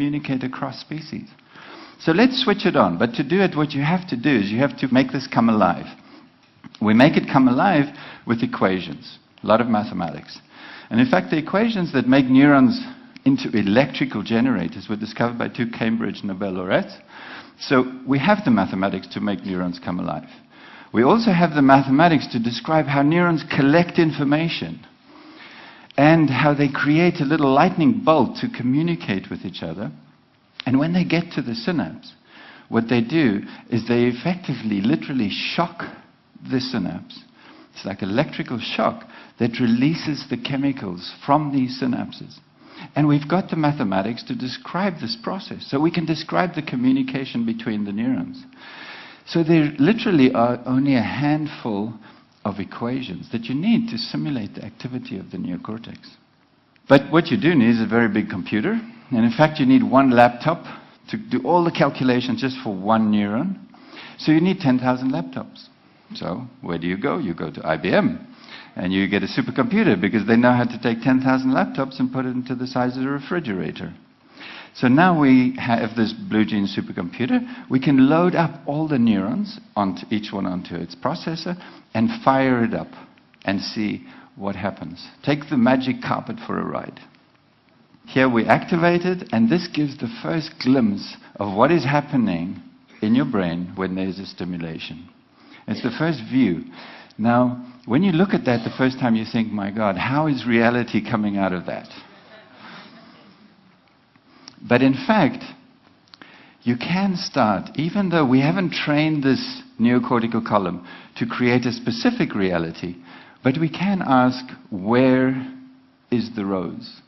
communicate across species. So let's switch it on. But to do it, what you have to do is you have to make this come alive. We make it come alive with equations, a lot of mathematics. And in fact, the equations that make neurons into electrical generators were discovered by 2 Cambridge Nobel laureates. So we have the mathematics to make neurons come alive. We also have the mathematics to describe how neurons collect information and how they create a little lightning bolt to communicate with each other. And when they get to the synapse, what they do is they effectively, literally shock the synapse. It's like electrical shock that releases the chemicals from these synapses. And we've got the mathematics to describe this process. So we can describe the communication between the neurons. So there literally are only a handful of equations that you need to simulate the activity of the neocortex. But what you do need is a very big computer. And in fact, you need 1 laptop to do all the calculations just for 1 neuron. So you need 10,000 laptops. So where do? You go to IBM. And you get a supercomputer because they know how to take 10,000 laptops and put it into the size of a refrigerator. So now we have this Blue Gene supercomputer. We can load up all the neurons, each one onto its processor, and fire it up and see what happens. Take the magic carpet for a ride. Here we activate it, and this gives the first glimpse of what is happening in your brain when there's a stimulation. It's the first view. Now, when you look at that the first time, you think, my God, how is reality coming out of that? But in fact, you can start, even though we haven't trained this neocortical column to create a specific reality, but we can ask, where is the rose?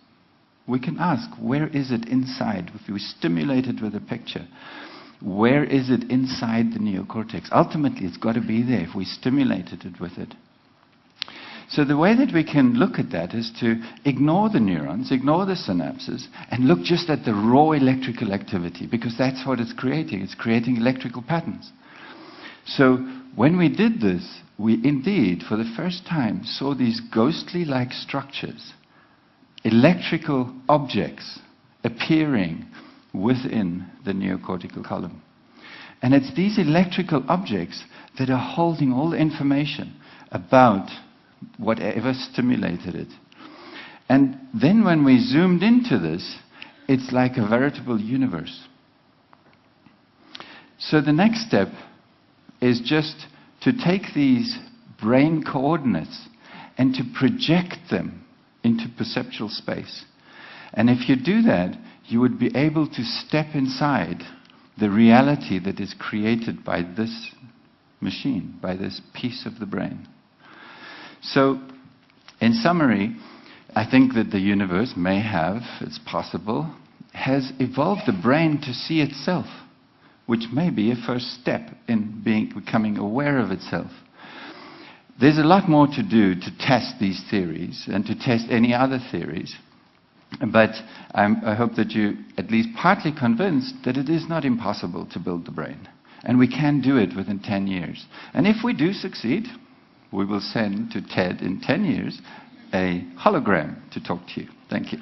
We can ask, where is it inside? If we stimulate it with a picture, where is it inside the neocortex? Ultimately, it's got to be there if we stimulated it with it. So the way that we can look at that is to ignore the neurons, ignore the synapses, and look just at the raw electrical activity, because that's what it's creating. It's creating electrical patterns. So when we did this, we indeed, for the first time, saw these ghostly-like structures, electrical objects appearing within the neocortical column. And it's these electrical objects that are holding all the information about whatever stimulated it. And then when we zoomed into this, it's like a veritable universe. So the next step is just to take these brain coordinates and to project them into perceptual space. And if you do that, you would be able to step inside the reality that is created by this machine, by this piece of the brain. So, in summary, I think that the universe may have, it's possible, has evolved the brain to see itself, which may be a first step in becoming aware of itself. There's a lot more to do to test these theories and to test any other theories. But I hope that you're at least partly convinced that it is not impossible to build the brain. And we can do it within 10 years. And if we do succeed, we will send to TED in 10 years a hologram to talk to you. Thank you.